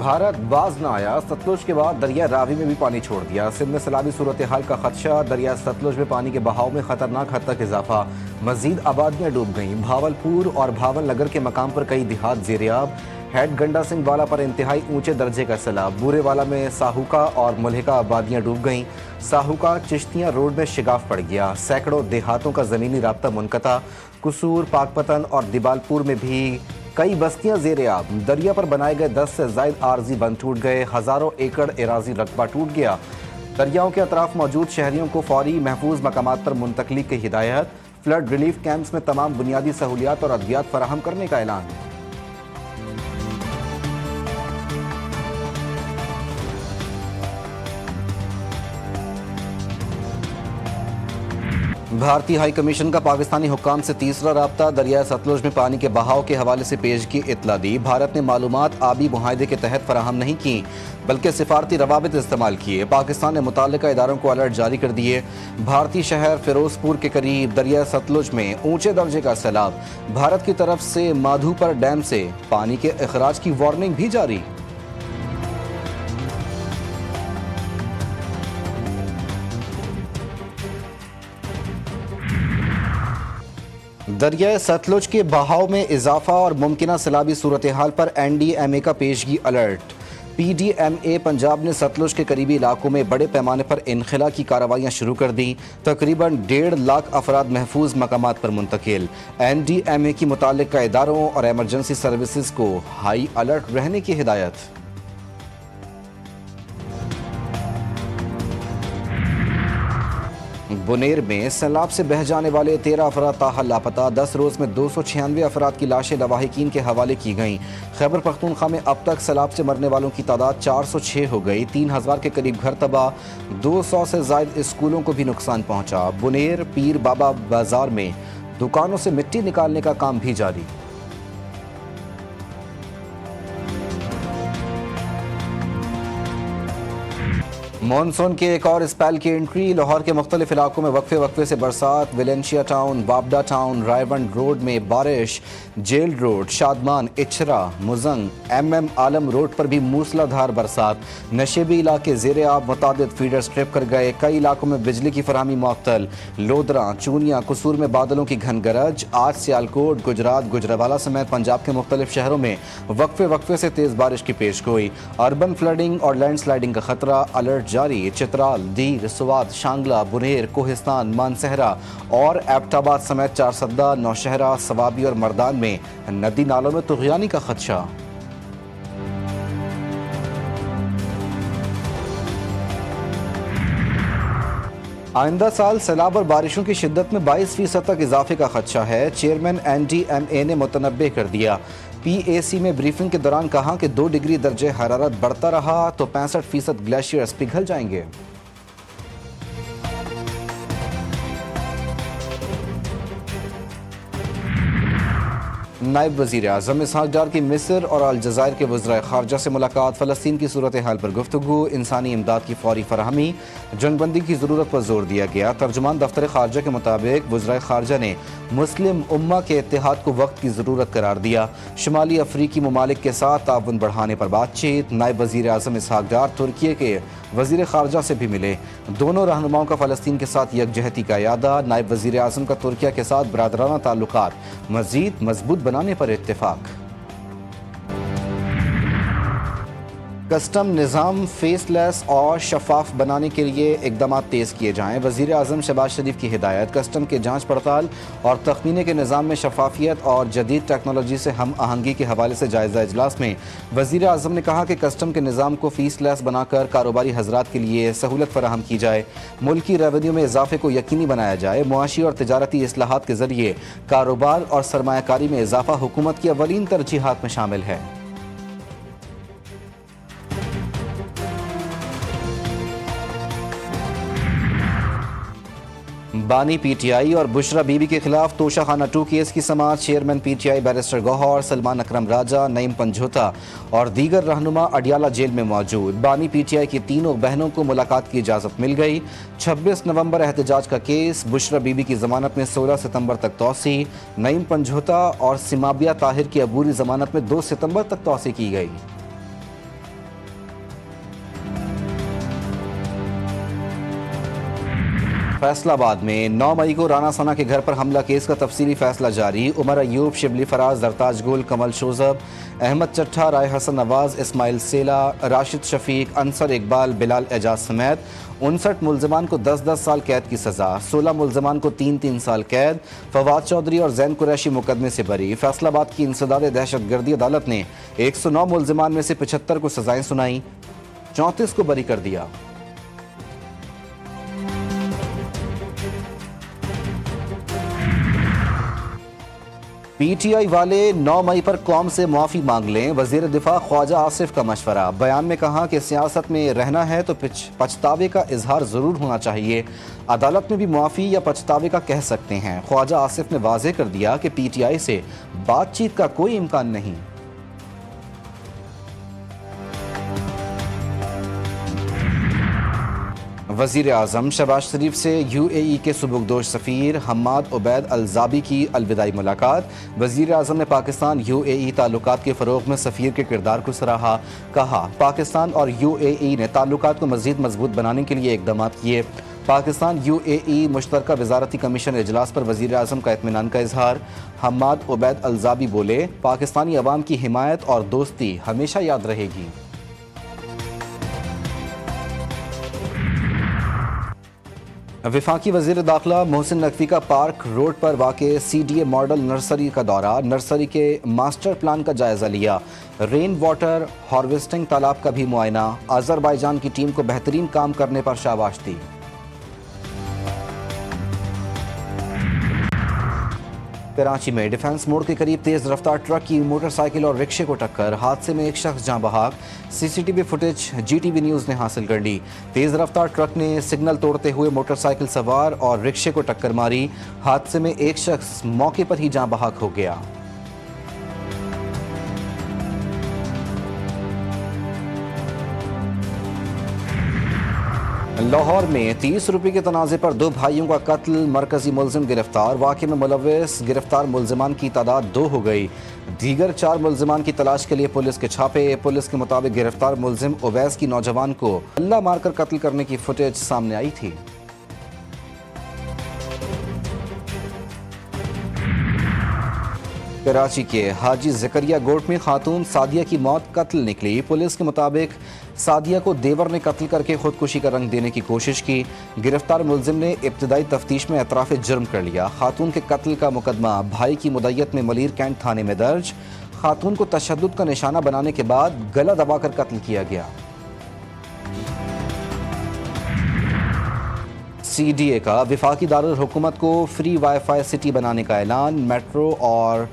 भारत बाज न आया। सतलुज के बाद दरिया रावी में भी पानी छोड़ दिया। सिंध में सैलाबी सूरत हाल का खदशा। दरिया सतलुज में पानी के बहाव में खतरनाक हद तक इजाफा। मजीद आबादियां डूब गईं। भावलपुर और भावल नगर के मकाम पर कई देहात ज़ेरियाब। हेड गंडा सिंह वाला पर इंतहाई ऊंचे दर्जे का सैलाब। बूरेवाला में साहूका और मुल्हिका आबादियां डूब गईं। साहूका चिश्तियां रोड में शिगाफ पड़ गया। सैकड़ों देहातों का ज़मीनी राब्ता मुनक़ता। कसूर, पाकपतन और दिबालपुर में भी कई बस्तियां ज़ेर-ए-आब। दरिया पर बनाए गए 10 से ज़ायद आरजी बंद टूट गए। हज़ारों एकड़ एराजी रकबा टूट गया। दरियाओं के अतराफ मौजूद शहरियों को फौरी महफूज मकामात पर मुंतकली की हिदायत। फ्लड रिलीफ कैंप्स में तमाम बुनियादी सहूलियात और अद्वियात फराहम करने का ऐलान। भारतीय हाई कमीशन का पाकिस्तानी हुक्काम से तीसरा राब्ता। दरिया सतलुज में पानी के बहाव के हवाले से पेशगी इत्तला दी। भारत ने मालूमात आबी मुआहदे के तहत फराहम नहीं की बल्कि सिफारती रवाबित इस्तेमाल किए। पाकिस्तान ने मुताल्लिका इदारों को अलर्ट जारी कर दिए। भारतीय शहर फिरोजपुर के करीब दरिया सतलुज में ऊंचे दर्जे का सैलाब। भारत की तरफ से माधुपर डैम से पानी के अखराज की वार्निंग भी जारी। दरिया सतलुज के बहाव में इजाफा और मुमकिना सैलाबी सूरत हाल पर NDMA का पेशगी अलर्ट। PDMA पंजाब ने सतलुज के करीबी इलाकों में बड़े पैमाने पर इनखला की कार्रवाइयाँ शुरू कर दी। तकरीबन 1.5 लाख अफराद महफूज मकामात पर मुंतकिल। NDMA की मुताल्लिका इदारों और एमरजेंसी सर्विसेज को हाई अलर्ट रहने की हिदायत। बुनेर में सैलाब से बह जाने वाले 13 अफराद ताहल लापता। 10 रोज़ में 296 अफराद की लाशें लवाहिकीन के हवाले की गईं। खैबर पख्तूनख्वा में अब तक सैलाब से मरने वालों की तादाद 406 हो गई। 3000 के करीब घर तबाह। 200 से ज़ायद स्कूलों को भी नुकसान पहुंचा। बुनेर पीर बाबा बाजार में दुकानों से मिट्टी निकालने का काम भी जारी। मॉनसून के एक और स्पेल की एंट्री। लाहौर के मुख्तलिफ इलाकों में वक्फे वक्फे से बरसात। वेलेंशिया टाउन, बाबडा टाउन, रायवंड रोड में बारिश। Jail road, Shadman, Ichhra, Mozang, MM Alam road पर भी मूसलाधार बरसात। नशेबी इलाके ज़ेर-ए-आब। मुतादिद फीडर स्ट्रिप कर गए। कई इलाकों में बिजली की फरहमी मुअत्तल। लोदरा, चूनिया, कसूर में बादलों की घन गरज। आज सियालकोट, गुजरात, गुजरावाला समेत पंजाब के मुख्तलिफ शहरों में वक्फे वक्फे से तेज़ बारिश की पेश गोई। अर्बन फ्लडिंग और लैंड स्लाइडिंग का खतरा। अलर्ट जारी। चित्राल, दीर, सुवाद, शांगला, बुनेर, कोहिस्तान, मानसहरा और एबटाबाद समेत चारसद्दा, नौशहरा, सवाबी और मर्दान में नदी नालों में तुग़यानी का खदशा। आइंदा साल सैलाब और बारिशों की शिद्दत में 22% तक इजाफे का खदशा है। चेयरमैन NDMA ने मुतनब्बे कर दिया। PAC में ब्रीफिंग के दौरान कहा कि 2 डिग्री दर्जे हरारत बढ़ता रहा तो 65% ग्लेशियर्स पिघल जाएंगे। नायब वज़ीर आज़म इसहाक डार की मिस्र और अलजायर के वज़राए ख़ारजा से मुलाकात। फ़लस्तीन की सूरत हाल पर गुफ्तगू। इंसानी इमदाद की फौरी फराहमी। जंगबंदी की ज़रूरत पर जोर दिया गया। तर्जुमान दफ्तर ख़ारजा के मुताबिक वज़राए ख़ारजा ने मुस्लिम उम्मा के इत्तेहाद को वक्त की ज़रूरत करार दिया। शुमाली अफ्रीकी ममालिक के साथ ताउन बढ़ाने पर बातचीत। नायब वज़ीर आज़म इसहाक डार तुर्की के वज़ीर ख़ारजा से भी मिले। दोनों रहनुमाओं का फ़लस्तीन के साथ यकजहती का यादा। नायब वज़ीर आज़म का तुर्किया के साथ बरादराना ताल्लुकात मज़ीद मजबूत बनाने पर इत्तेफाक। कस्टम निज़ाम फेसलेस और शफाफ बनाने के लिए इकदाम तेज़ किए जाएँ। वज़ीर आज़म शहबाज शरीफ की हिदायत। कस्टम के जाँच पड़ताल और तखमीने के निज़ाम में शफाफियत और जदीद टेक्नोलॉजी से हम आहंगी के हवाले से जायज़ा इजलास में वज़ीर आज़म ने कहा कि कस्टम के निज़ाम को फीसलेस बनाकर कारोबारी हजरात के लिए सहूलत फराहम की जाए। मुल्की रेवेन्यू में इजाफे को यकीनी बनाया जाए। मुआशी और तजारती इस्लाहात के ज़रिए कारोबार और सरमायाकारी में इजाफा हुकूमत की अवलीन तरजीहात में शामिल है। बानी PTI और बुशरा बीबी के खिलाफ तोशाखाना 2 केस की समाअत। Chairman PTI barrister Gohar, Salman Akram Raja, Naeem Panjutha और दीगर रहनुमा अडियाला जेल में मौजूद। बानी PTI की तीनों बहनों को मुलाकात की इजाज़त मिल गई। 26 नवंबर एहतजाज का केस। बुशरा बीबी की जमानत में 16 सितंबर तक तौसी। नईम पंजोता और सिमाबिया ताहिर की अबूरी जमानत में 2 सितंबर तक तौसी की गई। फैसलाबाद में 9 मई को राना सना के घर पर हमला केस का तफसीली फैसला जारी। उमर अयूब, शिबली फराज, दरताज गुल, कमल शोजब, अहमद चट्ठा, राय हसन नवाज, इस्माइल सेला, राशिद शफीक, अंसर इकबाल, बिलाल एजाज समेत 59 मुलजमान को 10-10 साल कैद की सजा। 16 मुलजमान को 3-3 साल कैद। फवाद चौधरी और जैन कुरैशी मुकदमे से बरी। फैसलाबाद की इंसदाद दहशतगर्दी अदालत ने 109 मुलजमान में से 75 को सजाएं सुनाई, 34 को बरी कर दिया। पीटीआई वाले 9 मई पर कौम से माफ़ी मांग लें, वज़ीर दिफा ख्वाजा आसिफ का मशवरा। बयान में कहा कि सियासत में रहना है तो पछतावे का इजहार ज़रूर होना चाहिए। अदालत में भी माफ़ी या पछतावे का कह सकते हैं। ख्वाजा आसिफ ने वाज़ेह कर दिया कि पीटीआई से बातचीत का कोई इम्कान नहीं। वज़ीर आज़म शहबाज शरीफ से यूएई के सुबुकदोश सफ़ीर हम्माद उबैद अल-ज़ाबी की अलविदाई मुलाकात। वज़ीर आज़म ने पाकिस्तान यूएई ताल्लुकात के फ़रोग़ में सफ़ीर के किरदार को सराहा। कहा, पाकिस्तान और यूएई ने ताल्लुकात को मज़ीद मजबूत बनाने के लिए इक़दाम किए। पाकिस्तान यूएई मुश्तरका वज़ारती कमीशन इजलास पर वज़ीर आज़म का इत्मीनान का इजहार। हम्माद उबैद अल-ज़ाबी बोले, पाकिस्तानी अवाम की हिमायत और दोस्ती हमेशा याद रहेगी। वफाकी वज़ीर दाखिला मोहसिन नकवी का पार्क रोड पर वाक़े सीडीए मॉडल नर्सरी का दौरा। नर्सरी के मास्टर प्लान का जायज़ा लिया। रेन वाटर हार्वेस्टिंग तालाब का भी मुआयना। अज़रबैजान की टीम को बेहतरीन काम करने पर शाबाश दी। कराची में डिफेंस मोड़ के करीब तेज रफ्तार ट्रक की मोटरसाइकिल और रिक्शे को टक्कर। हादसे में एक शख्स जाँ बहक। सीसीटीवी फुटेज जीटीवी न्यूज़ ने हासिल कर ली। तेज रफ्तार ट्रक ने सिग्नल तोड़ते हुए मोटरसाइकिल सवार और रिक्शे को टक्कर मारी। हादसे में एक शख्स मौके पर ही जाँ बहक हो गया। लाहौर में 30 रुपये के तनाज़े पर 2 भाइयों का कत्ल। मरकजी मुलजिम गिरफ्तार। वाक़े में मुलव्विस गिरफ्तार मुलजिमान की तादाद 2 हो गई। दीगर 4 मुलजिमान की तलाश के लिए पुलिस के छापे। पुलिस के मुताबिक गिरफ्तार मुलजिम उवैस की नौजवान को अल्लाह मारकर कत्ल करने की फुटेज सामने आई थी। कराची के हाजी ज़करिया गोट में खातून सादिया की मौत कत्ल निकली। पुलिस के मुताबिक सादिया को देवर ने कत्ल करके खुदकुशी का रंग देने की कोशिश की। गिरफ्तार मुलजिम ने इब्तदाई तफ्तीश में एतराफ़ जुर्म कर लिया। खातून के कत्ल का मुकदमा भाई की मुद्दत में मलीर कैंट थाने में दर्ज। खातून को तशद्दुद का निशाना बनाने के बाद गला दबाकर कत्ल किया गया। सीडीए का वफाकी दारुल हुकूमत को फ्री वाईफाई सिटी बनाने का ऐलान। मेट्रो और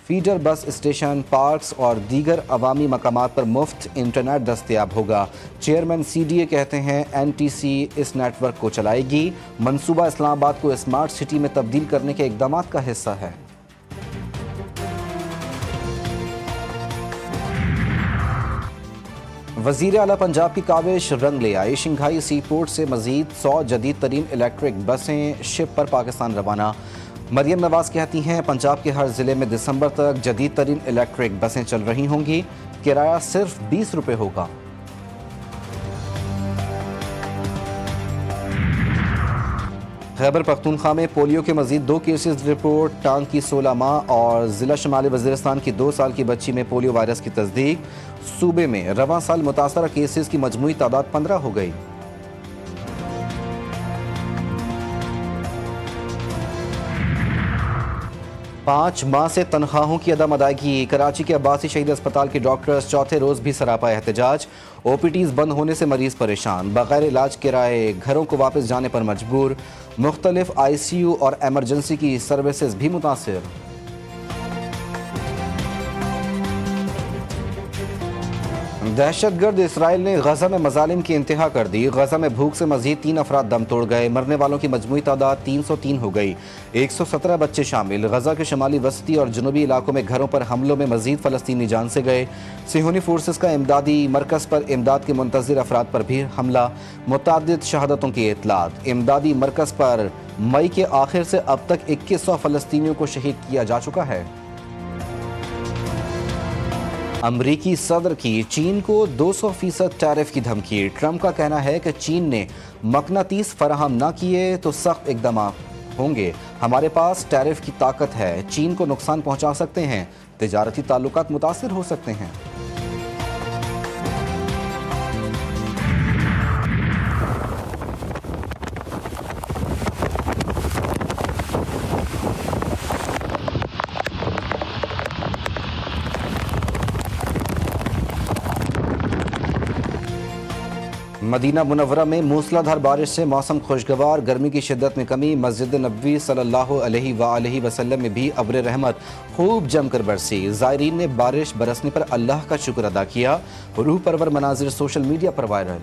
फीडर बस स्टेशन, पार्क्स और दीगर अवामी मकामात पर मुफ्त इंटरनेट दस्तयाब होगा। चेयरमैन सीडीए कहते हैं एनटीसी इस नेटवर्क को चलाएगी। मंसूबा इस्लामाबाद को स्मार्ट सिटी में तब्दील करने के इक़दाम का हिस्सा है। वज़ीर आला पंजाब की काविश रंग ले आई। शंघाई सी पोर्ट से मज़ीद 100 जदीद तरीन इलेक्ट्रिक बसें शिप पर पाकिस्तान रवाना। मरियम नवाज कहती हैं, पंजाब के हर ज़िले में दिसंबर तक जदीद तरीन इलेक्ट्रिक बसें चल रही होंगी। किराया सिर्फ 20 रुपये होगा। खैबर पख्तूनख्वा में पोलियो के मजीद 2 केसेस रिपोर्ट। टांग की 16 माह और ज़िला शुमाली वज़ीरिस्तान की 2 साल की बच्ची में पोलियो वायरस की तस्दीक। सूबे में रवां साल मुतासरा केसेस की मजमूई तादाद 15 हो गई। पाँच माह से तनख्वाहों की अदम अदायगी। कराची के अब्बासी शहीद अस्पताल के डॉक्टर्स चौथे रोज़ भी सरापा एहतजाज। ओपीडीज़ बंद होने से मरीज़ परेशान। बगैर इलाज किराए घरों को वापस जाने पर मजबूर। मुख्तलिफ आईसीयू और एमरजेंसी की सर्विसेज भी मुतासिर। दहशतगर्द इसराइल ने गजा में मजालिम की इंतहा कर दी। गजा में भूख से मजीद 3 अफराद दम तोड़ गए। मरने वालों की मजमूई तादाद 303 हो गई। 117 बच्चे शामिल। गजा के शुमाली वस्ती और जनूबी इलाकों में घरों पर हमलों में मजीद फ़लस्तीनी जान से गए। सिहोनी फोर्सेस का इमदादी मरकज़ पर इमदाद के मुंतज़िर अफराद पर भी हमला। मुतअद्दिद शहादतों की इतलात। इमदादी मरकज़ पर मई के आखिर से अब तक 2100 फ़लस्तीनियों को शहीद किया जा चुका है। अमरीकी सदर की चीन को 200% टैरिफ की धमकी। ट्रंप का कहना है कि चीन ने मकनातीस फराहम ना किए तो सख्त इकदाम होंगे। हमारे पास टैरिफ की ताकत है, चीन को नुकसान पहुंचा सकते हैं, तिजारती ताल्लुकात मुतासिर हो सकते हैं। मदीना मुनव्वरा में मूसलाधार बारिश से मौसम खुशगवार, गर्मी की शिद्दत में कमी। मस्जिद नबवी सल्लल्लाहु अलैहि वसल्लम में भी अब्र रहमत खूब जमकर बरसी। ज़ायरीन ने बारिश बरसने पर अल्लाह का शुक्र अदा किया। रूह परवर मनाजिर सोशल मीडिया पर वायरल।